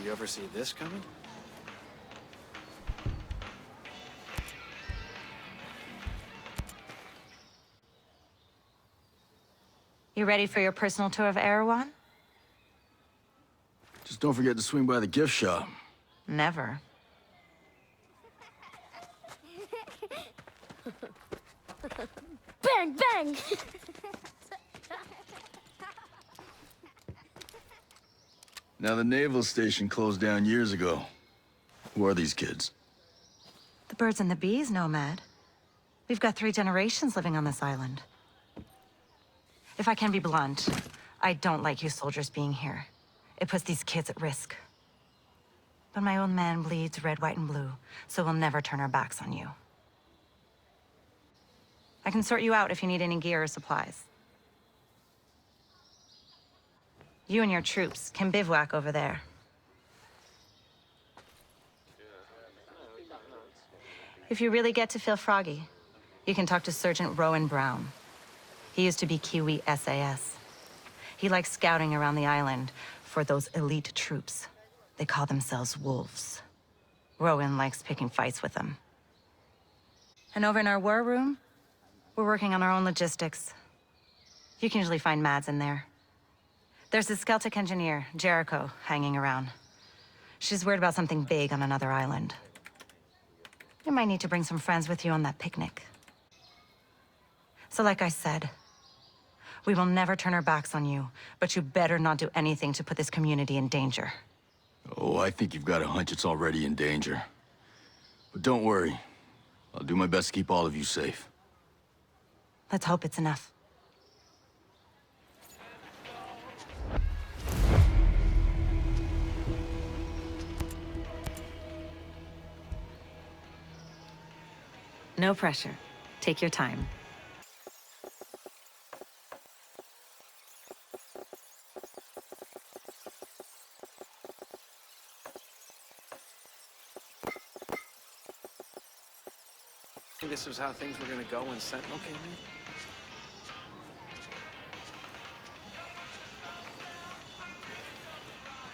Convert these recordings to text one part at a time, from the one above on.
Did you ever see this coming? You ready for your personal tour of Erewhon? Just don't forget to swing by the gift shop. Never. Bang, bang! Now, the naval station closed down years ago. Who are these kids? The birds and the bees, Nomad. We've got 3 generations living on this island. If I can be blunt, I don't like you soldiers being here. It puts these kids at risk. But my old man bleeds red, white, and blue, so we'll never turn our backs on you. I can sort you out if you need any gear or supplies. You and your troops can bivouac over there. If you really get to feel froggy, you can talk to Sergeant Rowan Brown. He used to be Kiwi SAS. He likes scouting around the island for those elite troops. They call themselves wolves. Rowan likes picking fights with them. And over in our war room, we're working on our own logistics. You can usually find Mads in there. There's this Celtic engineer, Jericho, hanging around. She's worried about something big on another island. You might need to bring some friends with you on that picnic. So like I said, we will never turn our backs on you, but you better not do anything to put this community in danger. Oh, I think you've got a hunch it's already in danger. But don't worry. I'll do my best to keep all of you safe. Let's hope it's enough. No pressure. Take your time. This was how things were gonna go when Sentinel came in?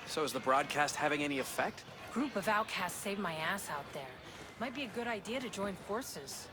So is the broadcast having any effect? Group of outcasts saved my ass out there. Might be a good idea to join forces.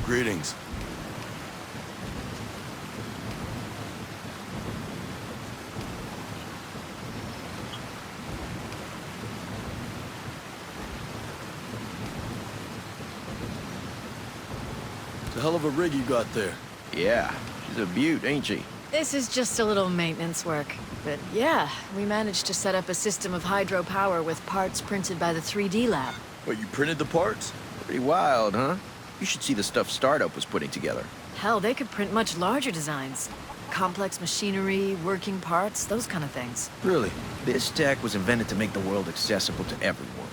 Greetings. It's a hell of a rig you got there. Yeah, she's a beaut, ain't she? This is just a little maintenance work. But yeah, we managed to set up a system of hydropower with parts printed by the 3D lab. What, you printed the parts? Pretty wild, huh? You should see the stuff Startup was putting together. Hell, they could print much larger designs. Complex machinery, working parts, those kind of things. Really? This tech was invented to make the world accessible to everyone.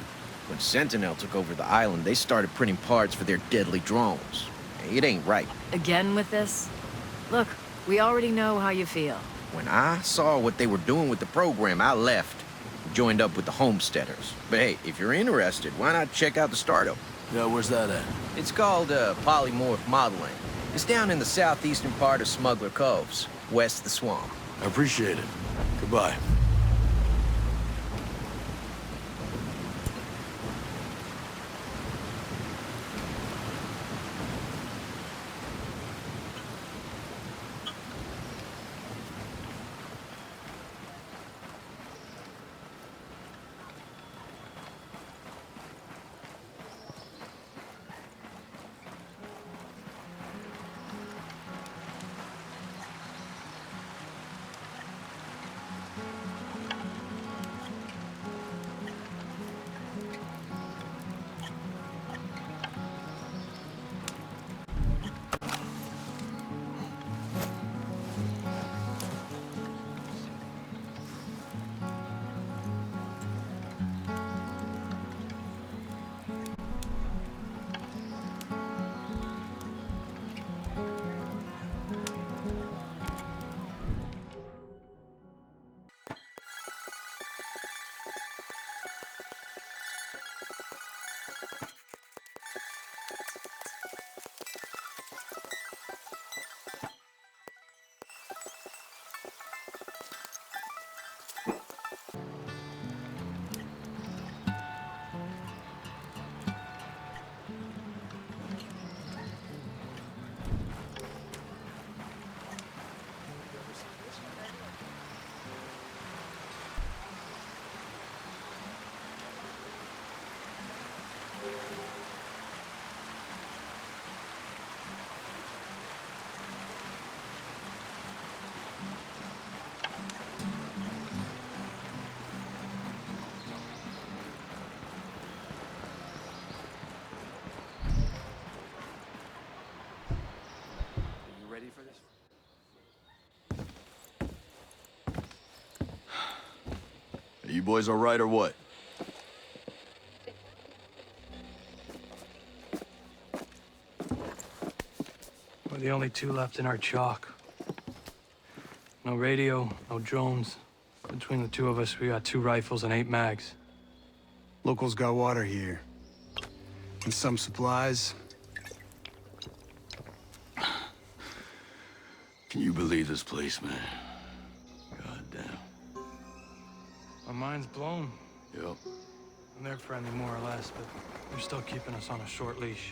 When Sentinel took over the island, they started printing parts for their deadly drones. It ain't right. Again with this? Look, we already know how you feel. When I saw what they were doing with the program, I left. Joined up with the Homesteaders. But hey, if you're interested, why not check out the Startup? Yeah, where's that at? It's called polymorph modeling. It's down in the southeastern part of Smuggler Coves, west of the swamp. I appreciate it. Goodbye. for this. Are you boys all right or what? We're the only two left in our chalk. No radio, no drones. Between the two of us, we got 2 rifles and 8 mags. Locals got water here. And some supplies. Can you believe this place, man? God damn. My mind's blown. Yep. And they're friendly more or less, but they're still keeping us on a short leash.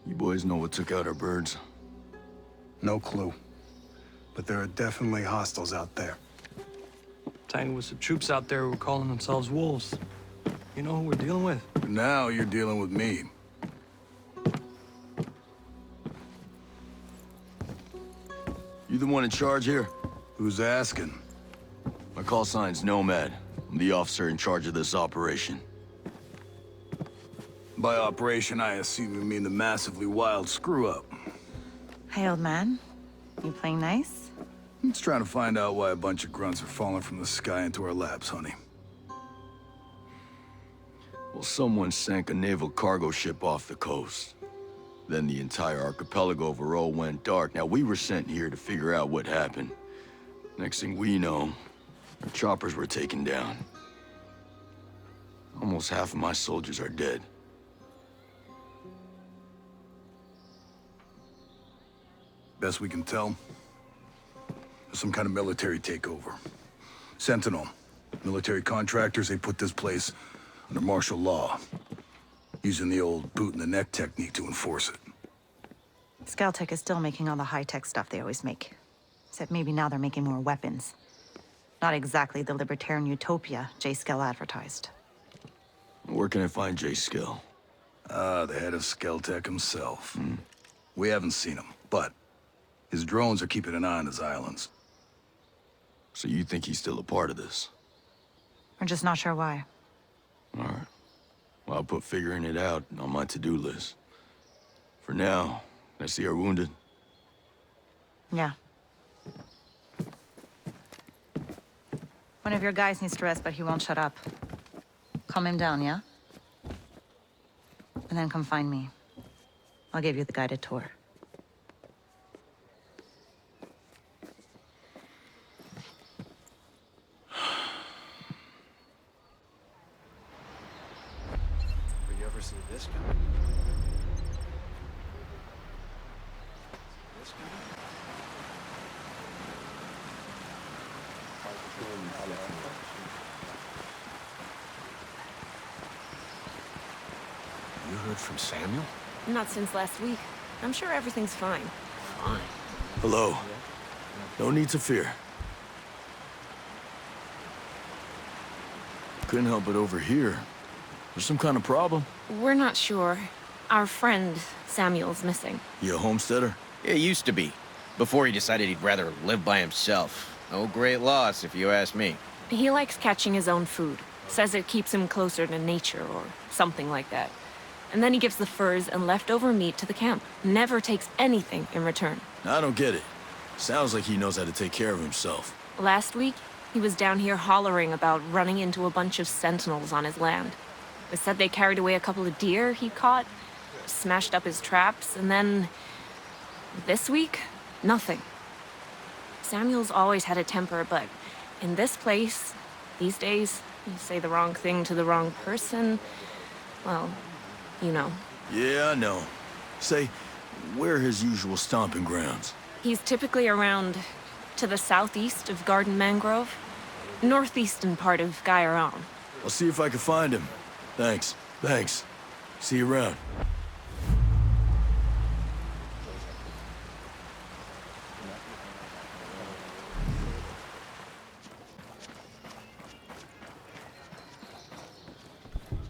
You boys know what took out our birds? No clue. But there are definitely hostiles out there. Tangled with some troops out there who were calling themselves wolves. You know who we're dealing with? Now you're dealing with me. You the one in charge here? Who's asking? My call sign's Nomad. I'm the officer in charge of this operation. By operation, I assume you mean the massively wild screw-up. Hey, old man. You playing nice? It's trying to find out why a bunch of grunts are falling from the sky into our laps, honey. Well, someone sank a naval cargo ship off the coast. Then the entire archipelago of Erewhon went dark. Now, we were sent here to figure out what happened. Next thing we know, our choppers were taken down. Almost half of my soldiers are dead. Best we can tell, there's some kind of military takeover. Sentinel, military contractors, they put this place under martial law, using the old boot-in-the-neck technique to enforce it. Scaltech is still making all the high-tech stuff they always make. Except maybe now they're making more weapons. Not exactly the libertarian utopia J. Skell advertised. Where can I find J. Skell? The head of Skeltech himself. We haven't seen him, but his drones are keeping an eye on his islands. So you think he's still a part of this? We're just not sure why. All right. Well, I'll put figuring it out on my to-do list. For now, I see our wounded. Yeah. One of your guys needs to rest, but he won't shut up. Calm him down, yeah? And then come find me. I'll give you the guided tour. But you ever see this coming? This coming? You heard from Samuel? Not since last week. I'm sure everything's fine. Fine. Hello. No need to fear. Couldn't help it over here. There's some kind of problem. We're not sure. Our friend, Samuel's missing. You a homesteader? It used to be. Before he decided he'd rather live by himself. No great loss, if you ask me. He likes catching his own food. Says it keeps him closer to nature or something like that. And then he gives the furs and leftover meat to the camp. Never takes anything in return. I don't get it. Sounds like he knows how to take care of himself. Last week, he was down here hollering about running into a bunch of sentinels on his land. They said they carried away a couple of deer he caught, smashed up his traps, and then... this week, nothing. Samuel's always had a temper, but in this place, these days, you say the wrong thing to the wrong person, well, you know. Yeah, I know. Say, where are his usual stomping grounds? He's typically around to the southeast of Garden Mangrove, northeastern part of Erewhon. I'll see if I can find him. Thanks. Thanks. See you around.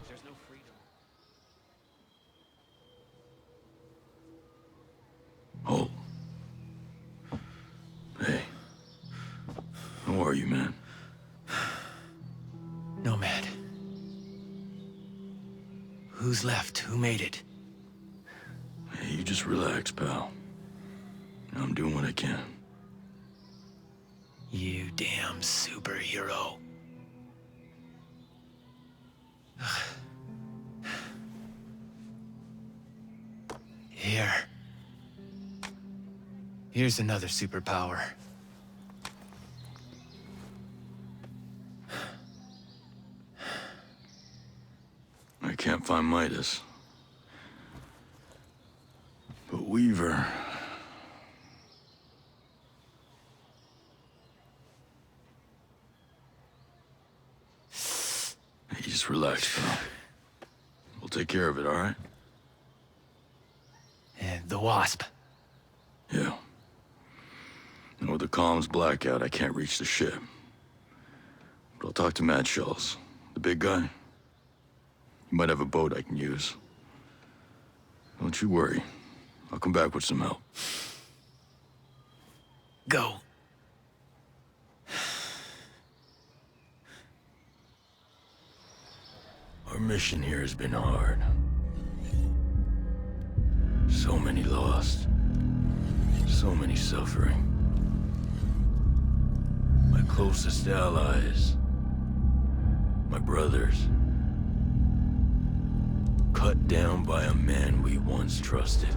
There's no freedom. Oh. Hey. How are you, man? Nomad. Who's left? Who made it? You just relax, pal. I'm doing what I can. You damn superhero. Here's another superpower. I can't find Midas. But Weaver... Hey, just relax, pal. We'll take care of it, all right? And the Wasp. Yeah. And with the comms blackout, I can't reach the ship. But I'll talk to Mad Shells, the big guy. He might have a boat I can use. Don't you worry. I'll come back with some help. Go. Our mission here has been hard. So many lost. So many suffering. My closest allies. My brothers. Cut down by a man we once trusted.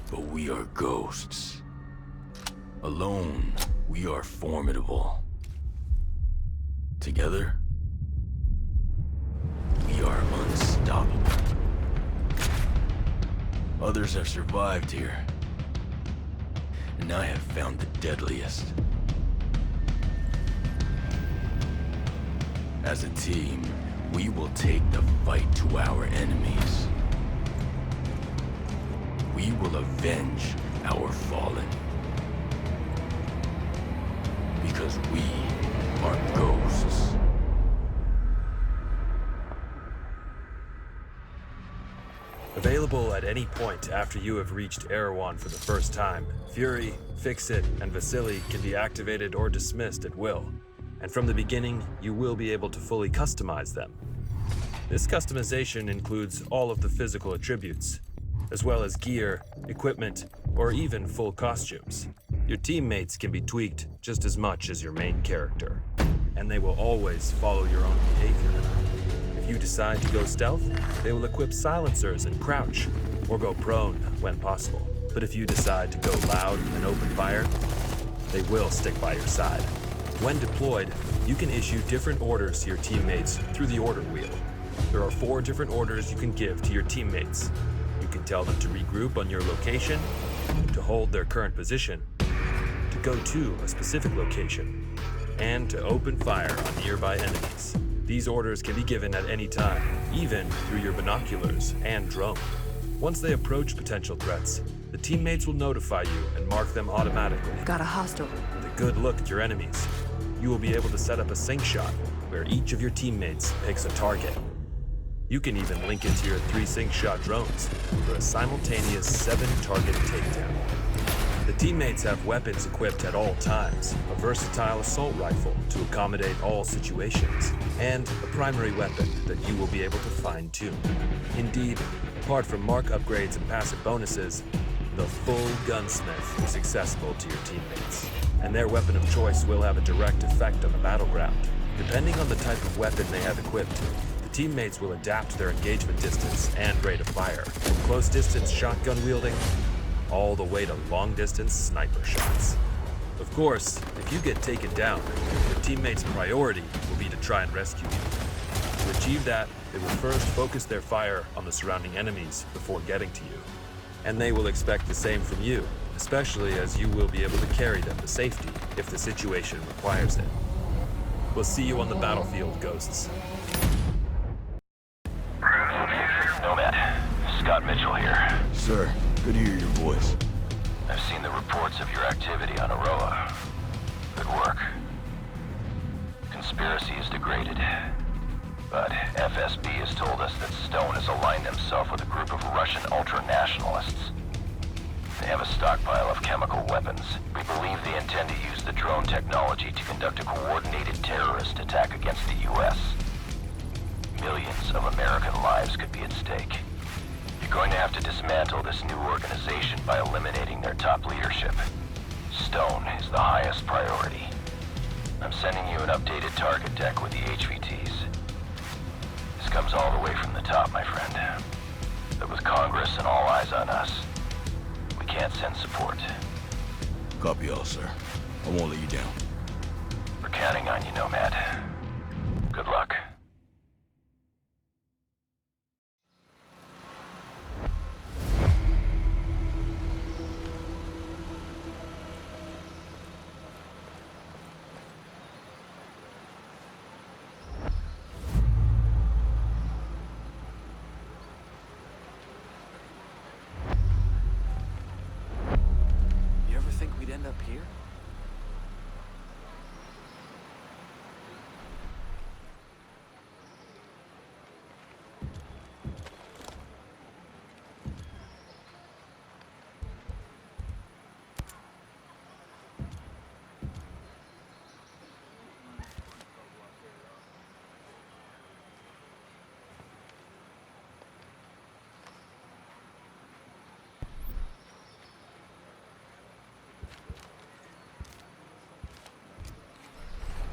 But we are ghosts. Alone, we are formidable. Together, we are unstoppable. Others have survived here, and I have found the deadliest. As a team, we will take the fight to our enemies. We will avenge our fallen. Because we are ghosts. Available at any point after you have reached Erewhon for the first time, Fury, Fix-It, and Vasily can be activated or dismissed at will. And from the beginning, you will be able to fully customize them. This customization includes all of the physical attributes, as well as gear, equipment, or even full costumes. Your teammates can be tweaked just as much as your main character, and they will always follow your own behavior. If you decide to go stealth, they will equip silencers and crouch, or go prone when possible. But if you decide to go loud and open fire, they will stick by your side. When deployed, you can issue different orders to your teammates through the order wheel. There are 4 different orders you can give to your teammates. You can tell them to regroup on your location, to hold their current position, to go to a specific location, and to open fire on nearby enemies. These orders can be given at any time, even through your binoculars and drone. Once they approach potential threats, the teammates will notify you and mark them automatically. Got a hostile. With a good look at your enemies, you will be able to set up a sync shot where each of your teammates picks a target. You can even link it to your 3 sync shot drones for a simultaneous 7-target takedown. The teammates have weapons equipped at all times, a versatile assault rifle to accommodate all situations, and a primary weapon that you will be able to fine-tune. Indeed, apart from mark upgrades and passive bonuses, the full gunsmith is accessible to your teammates, and their weapon of choice will have a direct effect on the battleground. Depending on the type of weapon they have equipped, the teammates will adapt their engagement distance and rate of fire, from close-distance shotgun wielding all the way to long-distance sniper shots. Of course, if you get taken down, your teammates' priority will be to try and rescue you. To achieve that, they will first focus their fire on the surrounding enemies before getting to you. And they will expect the same from you, especially as you will be able to carry them to safety if the situation requires it. We'll see you on the battlefield, Ghosts. Nomad, Scott Mitchell here. Sir, good to hear your voice. I've seen the reports of your activity on Aroa. Good work. Conspiracy is degraded. But FSB has told us that Stone has aligned himself with a group of Russian ultra-nationalists. They have a stockpile of chemical weapons. We believe they intend to use the drone technology to conduct a coordinated terrorist attack against the U.S. Millions of American lives could be at stake. to dismantle this new organization by eliminating their top leadership. Stone is the highest priority. I'm sending you an updated target deck with the HVTs. This comes all the way from the top, my friend. But with Congress and all eyes on us, we can't send support. Copy all, sir. I won't let you down. We're counting on you, Nomad. Good luck. You ever think we'd end up here?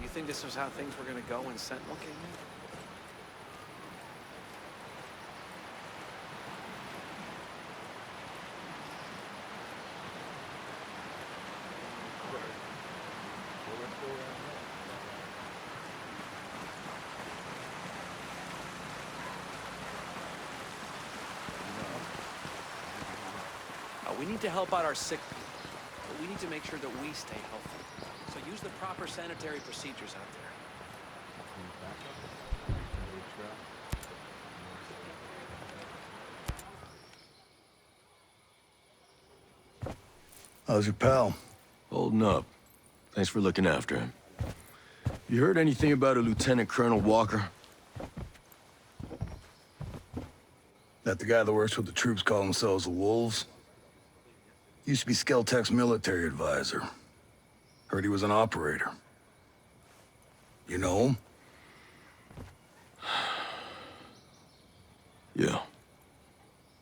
You think this was how things were gonna go when Sentinel came in? We need to help out our sick people, but we need to make sure that we stay healthy. So use the proper sanitary procedures out there. How's your pal? Holding up. Thanks for looking after him. You heard anything about a Lieutenant Colonel Walker? That the guy that works with the troops call themselves the Wolves? Used to be Skeltech's military advisor. Heard he was an operator. You know him? Yeah.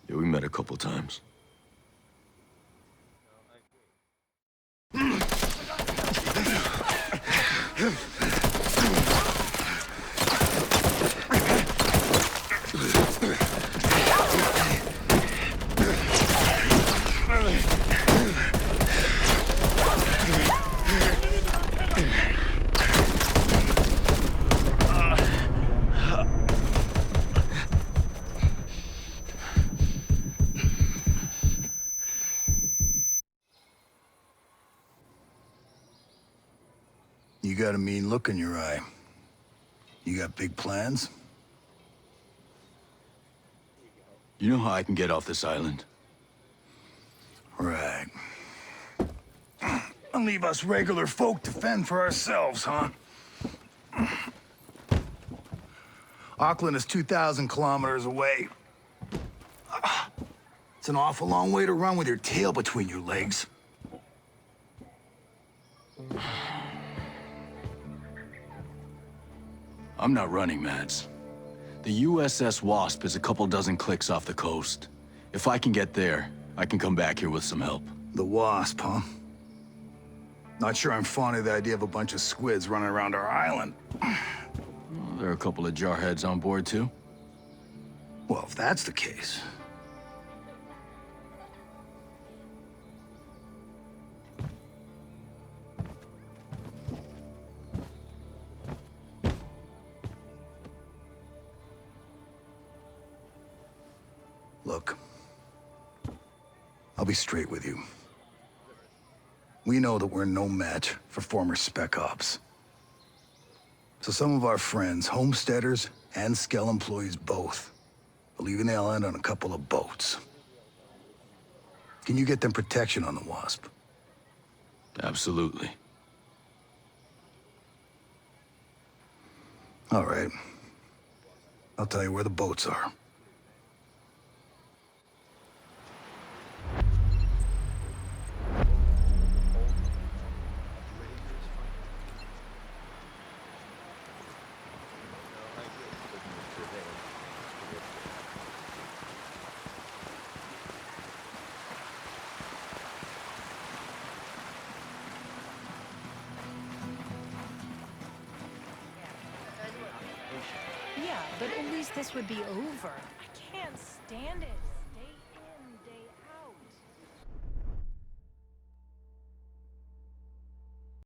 Yeah, we met a couple times. You got a mean look in your eye. You got big plans? You know how I can get off this island? Right. And leave us regular folk to fend for ourselves, huh? Auckland is 2,000 kilometers away. It's an awful long way to run with your tail between your legs. I'm not running, Mads. The USS Wasp is a couple dozen clicks off the coast. If I can get there, I can come back here with some help. The Wasp, huh? Not sure I'm fond of the idea of a bunch of squids running around our island. Well, there are a couple of jarheads on board, too. Well, if that's the case... Look, I'll be straight with you. We know that we're no match for former Spec Ops. So some of our friends, homesteaders and Skell employees both, are leaving the island on a couple of boats. Can you get them protection on the Wasp? Absolutely. All right. I'll tell you where the boats are. Yeah, but at least this would be over. I can't stand it.